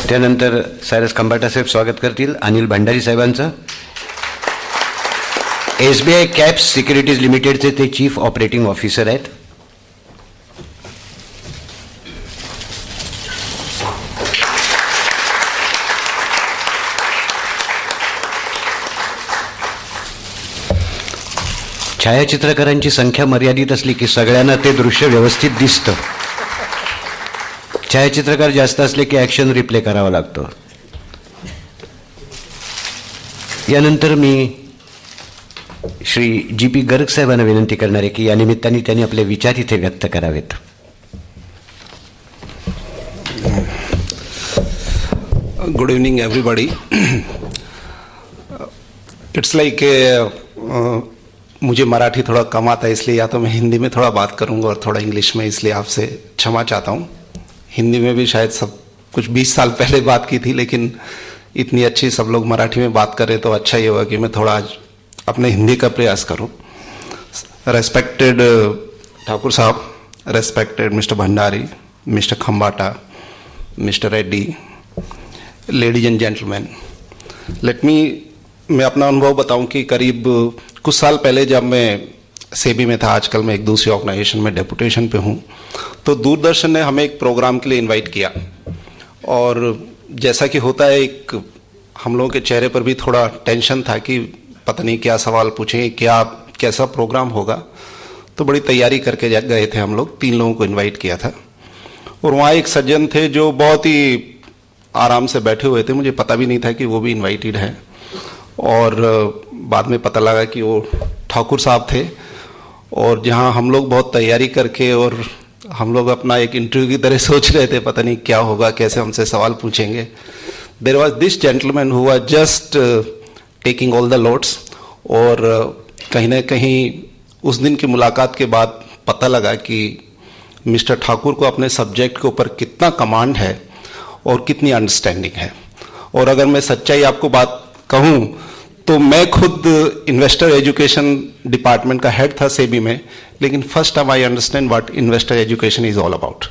त्यानंतर सायरस खंबाटा साहेब स्वागत करतील अनिल भंडारी साहेबांचं. SBI कॅप्स सिक्युरिटीज लिमिटेडचे ते चीफ ऑपरेटिंग ऑफिसर आहेत. छायाचित्रकारांची संख्या मर्यादित असली की सगळ्यांना ते दृश्य व्यवस्थित दिसतं. छायाचित्रकार जास्त असले की ॲक्शन रिप्ले करावा लागतो. यानंतर मी श्री GP गर्ग साहेबांना विनंती करणार आहे की या निमित्ताने त्यांनी आपले विचार इथे व्यक्त करावेत. Good evening everybody. It's like मुझे मराठी थोड़ा कम आता है, इसलिए या तो मैं हिंदी में थोड़ा बात करूंगा और थोड़ा इंग्लिश में, इसलिए आपसे क्षमा चाहता हूँ. हिंदी में भी शायद सब कुछ 20 साल पहले बात की थी, लेकिन इतनी अच्छी सब लोग मराठी में बात करें तो अच्छा ही होगा कि मैं थोड़ा आज अपने हिंदी का प्रयास करूं. रेस्पेक्टेड ठाकुर साहब, respected mister Bhandari, mister Khambata, mister Reddy, ladies and gentlemen, मैं अपना अनुभव बताऊं कि करीब कुछ साल पहले जब मैं सेबी में था, आजकल मैं एक दूसरी ऑर्गेनाइजेशन में डेपुटेशन पे हूँ, तो दूरदर्शन ने हमें एक प्रोग्राम के लिए इनवाइट किया. और जैसा कि होता है, एक हम लोगों के चेहरे पर भी थोड़ा टेंशन था कि पता नहीं क्या सवाल पूछेंगे, कैसा प्रोग्राम होगा. तो बड़ी तैयारी करके गए थे हम लोग. 3 लोगों को इनवाइट किया था और वहाँ एक सज्जन थे जो बहुत ही आराम से बैठे हुए थे. मुझे पता भी नहीं था कि वो भी इनवाइटेड हैं. और बाद में पता लगा कि वो ठाकुर साहब थे. और जहाँ हम लोग बहुत तैयारी करके और हम लोग अपना एक इंटरव्यू की तरह सोच रहे थे, पता नहीं क्या होगा, कैसे हमसे सवाल पूछेंगे, there was this gentleman who was just taking all the loads. और कहीं ना कहीं उस दिन की मुलाकात के बाद पता लगा कि मिस्टर ठाकुर को अपने सब्जेक्ट के ऊपर कितना कमांड है और कितनी अंडरस्टैंडिंग है. और अगर मैं सच्चाई आपको बात कहूँ तो मैं खुद इन्वेस्टर एजुकेशन डिपार्टमेंट का हेड था सेबी में, लेकिन first time I understand what investor education is all about.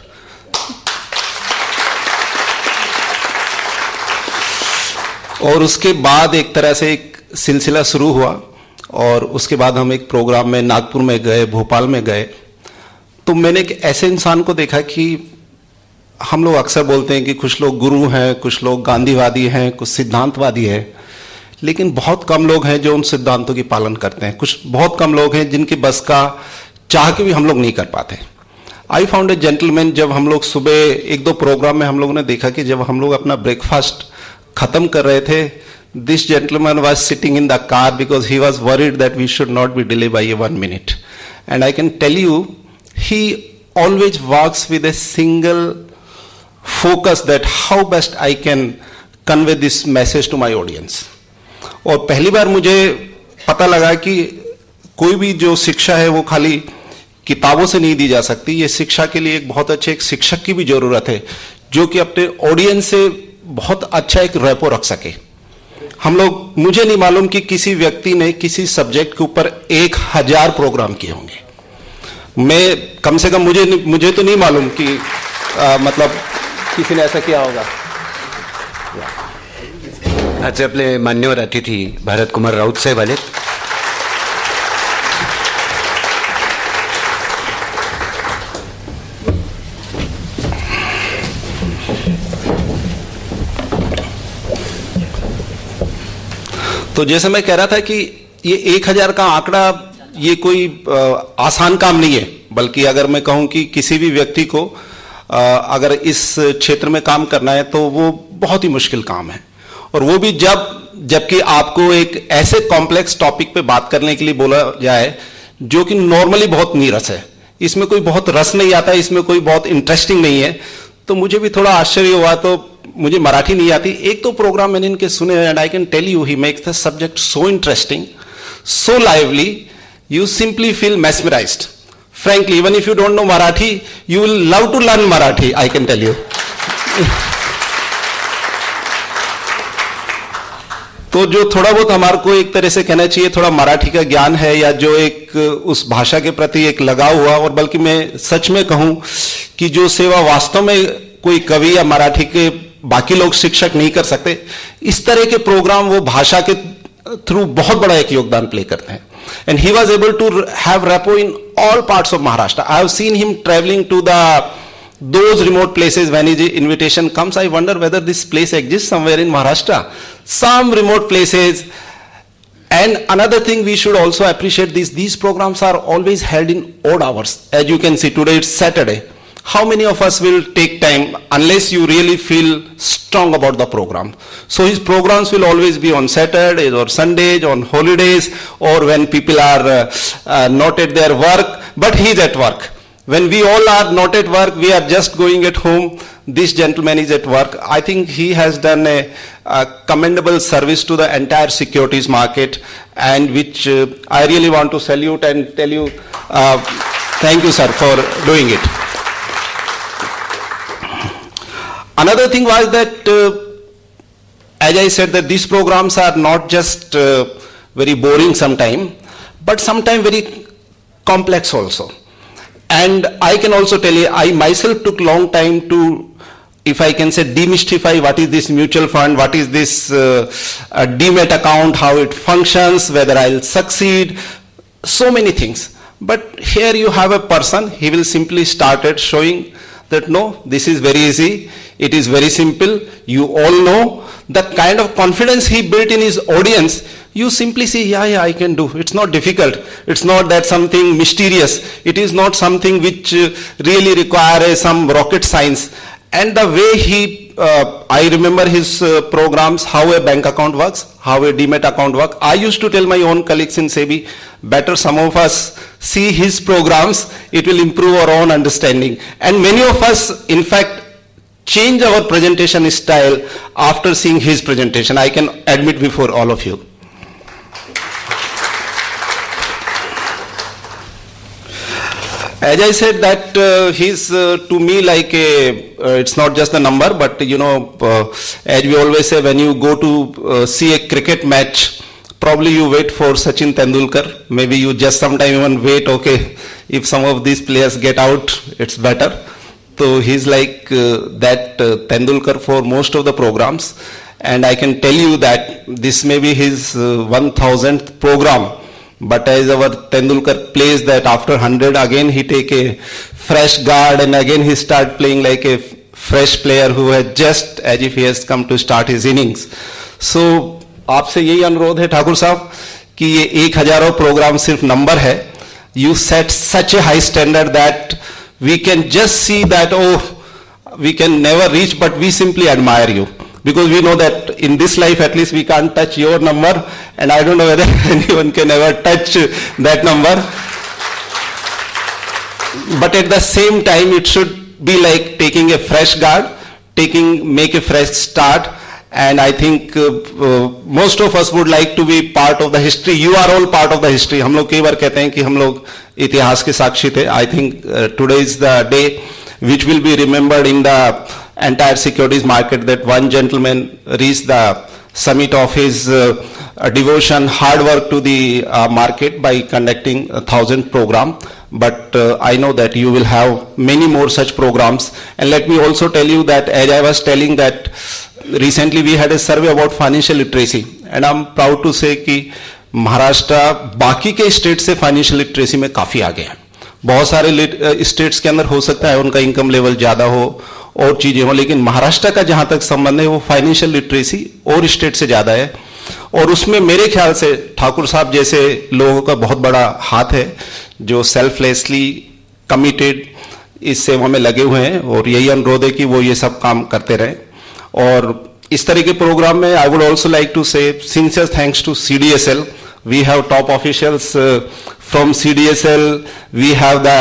और उसके बाद एक तरह से एक सिलसिला शुरू हुआ. और उसके बाद हम एक प्रोग्राम में नागपुर में गए, भोपाल में गए. तो मैंने एक ऐसे इंसान को देखा कि हम लोग अक्सर बोलते हैं कि कुछ लोग गुरु हैं, कुछ लोग गांधीवादी हैं, कुछ सिद्धांतवादी हैं, लेकिन बहुत कम लोग हैं जो उन सिद्धांतों की पालन करते हैं. कुछ बहुत कम लोग हैं जिनकी बस का चाह के भी हम लोग नहीं कर पाते. I found a gentleman. जब हम लोग सुबह 1-2 प्रोग्राम में हम लोगों ने देखा कि जब हम लोग अपना ब्रेकफास्ट खत्म कर रहे थे, this gentleman was sitting in the car because he was worried that we should not be delay by 1 minute. And I can tell you he always works with a single focus that how best I can convey this message to my audience. और पहली बार मुझे पता लगा कि कोई भी जो शिक्षा है वो खाली किताबों से नहीं दी जा सकती. ये शिक्षा के लिए एक बहुत अच्छे एक शिक्षक की भी जरूरत है जो कि अपने ऑडियंस से बहुत अच्छा एक रेपो रख सके. हम लोग, मुझे नहीं मालूम कि किसी व्यक्ति ने किसी सब्जेक्ट के ऊपर 1000 प्रोग्राम किए होंगे. मैं कम से कम मुझे तो नहीं मालूम कि मतलब किसी ने ऐसा किया होगा. आज आपले मान्यवर अतिथी भारत कुमार राऊत साहेब आले. तो जैसे मैं कह रहा था कि ये 1000 का आंकड़ा ये कोई आसान काम नहीं है, बल्कि अगर मैं कहूं कि किसी भी व्यक्ति को अगर इस क्षेत्र में काम करना है तो वो बहुत ही मुश्किल काम है. और वो भी जबकि आपको एक ऐसे कॉम्प्लेक्स टॉपिक पे बात करने के लिए बोला जाए जो कि नॉर्मली बहुत नीरस है. इसमें कोई बहुत रस नहीं आता, इसमें कोई बहुत इंटरेस्टिंग नहीं है. तो मुझे भी थोड़ा आश्चर्य हुआ. तो मुझे मराठी नहीं आती. एक तो प्रोग्राम मैंने इनके सुने and I can tell you he makes the subject so interesting, so lively, you simply feel mesmerized. Frankly, even if you don't know Marathi, you will love to learn Marathi, I can tell you. तो जो थोड़ा बहुत हमारे को एक तरह से कहना चाहिए थोड़ा मराठी का ज्ञान है, या जो एक उस भाषा के प्रति एक लगाव हुआ, और बल्कि मैं सच में कहूं कि जो सेवा वास्तव में कोई कवि या मराठी के बाकी लोग शिक्षक नहीं कर सकते, इस तरह के प्रोग्राम वो भाषा के थ्रू बहुत बड़ा एक योगदान प्ले करते हैं. And he was able to have rapport in all parts of Maharashtra. I have seen him traveling to those remote places. When his invitation comes, I wonder whether this place exists somewhere in Maharashtra. Some remote places. And another thing we should also appreciate these programs are always held in odd hours. As you can see, today it's Saturday. How many of us will take time unless you really feel strong about the program? So his programs will always be on Saturdays or Sundays, on holidays, or when people are not at their work, but he's at work. When we all are not at work, we are just going at home, this gentleman is at work. I think he has done a commendable service to the entire securities market, and which I really want to salute and tell you, thank you sir for doing it. Another thing was that, as I said, that these programs are not just very boring sometimes, but sometimes very complex also. And I can also tell you, I myself took long time to, if I can say, demystify what is this mutual fund, what is this demat account, how it functions, whether I'll succeed, so many things. But here you have a person, he will simply start it showing that no, this is very easy, it is very simple, you all know. The kind of confidence he built in his audience, you simply say, yeah, I can do. It's not difficult. It's not that something mysterious. It is not something which really requires some rocket science. And the way he, I remember his programs, how a bank account works, how a demat account works. I used to tell my own colleagues in SEBI, better some of us see his programs, it will improve our own understanding. And many of us, in fact, change our presentation style after seeing his presentation. I can admit before all of you. As I said that he's to me like it's not just a number, but you know, as we always say, when you go to see a cricket match, probably you wait for Sachin Tendulkar. Maybe you just sometime even wait, okay, if some of these players get out, it's better. So he's like that Tendulkar for most of the programs. And I can tell you that this may be his 1000th program. But as our Tendulkar plays that after 100, again he take a fresh guard and again he start playing like a fresh player who has just as if he has come to start his innings. So आपसे यही अनुरोध है ठाकुर साहब कि ये 1000 programme सिर्फ number है. You set such a high standard that we can just see that, oh, we can never reach, but we simply admire you. Because we know that in this life at least we can't touch your number, and I don't know whether anyone can ever touch that number. But at the same time it should be like taking a fresh guard, make a fresh start. And I think most of us would like to be part of the history. You are all part of the history. हम लोग कई बार कहते हैं कि हम लोग इतिहास के साक्षी थे. I think today is the day which will be remembered in the entire securities market, that one gentleman reached the summit of his devotion, hard work to the market by conducting 1000 program. But I know that you will have many more such programs. And let me also tell you that, as I was telling that recently we had a survey about financial literacy, and I'm proud to say कि महाराष्ट्र बाकी के state से financial literacy में काफी आगे है. बहुत सारे स्टेट्स के अंदर हो सकता है उनका इनकम लेवल ज्यादा हो और चीजें हो, लेकिन महाराष्ट्र का जहां तक संबंध है वो फाइनेंशियल लिटरेसी और स्टेट से ज्यादा है. और उसमें मेरे ख्याल से ठाकुर साहब जैसे लोगों का बहुत बड़ा हाथ है जो सेल्फलेसली कमिटेड इस सेवा में लगे हुए हैं, और यही अनुरोध है कि वो ये सब काम करते रहें. और इस तरह के प्रोग्राम में I would also like to say sincere thanks to CDSL. We have top officials from CDSL. We have the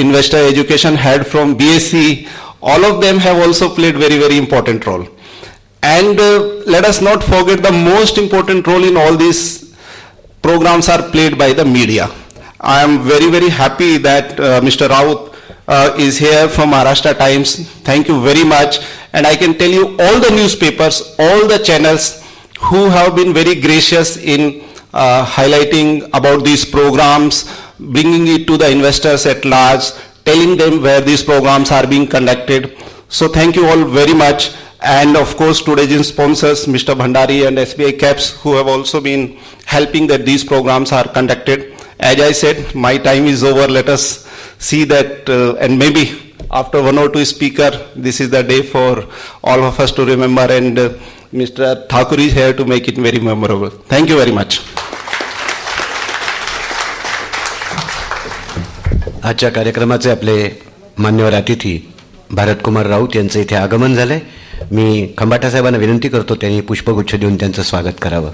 investor education head from BSc. All of them have also played very, very important role. And let us not forget the most important role in all these programs are played by the media. I am very, very happy that Mr. Raut is here from Maharashtra Times. Thank you very much. And I can tell you all the newspapers, all the channels who have been very gracious in highlighting about these programs, bringing it to the investors at large, telling them where these programs are being conducted. So thank you all very much. And of course, today's sponsors, Mr. Bhandari and SBI Caps, who have also been helping that these programs are conducted. As I said, my time is over. Let us see that, and maybe after one or two speaker, this is the day for all of us to remember, and Mr. Thakur is here to make it very memorable. Thank you very much. आजच्या कार्यक्रमाचे आपले मान्यवर अतिथी भारतकुमार राऊत यांचे इथे आगमन झाले. मी खंबाटा साहेबांना विनंती करतो त्यांनी पुष्पगुच्छ देऊन त्यांचं स्वागत करावं.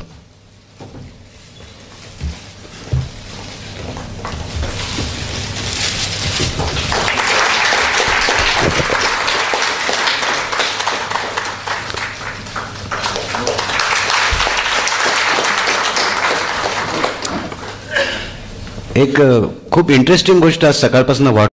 एक खूप इंटरेस्टिंग गोष्ट आज सकाळपासून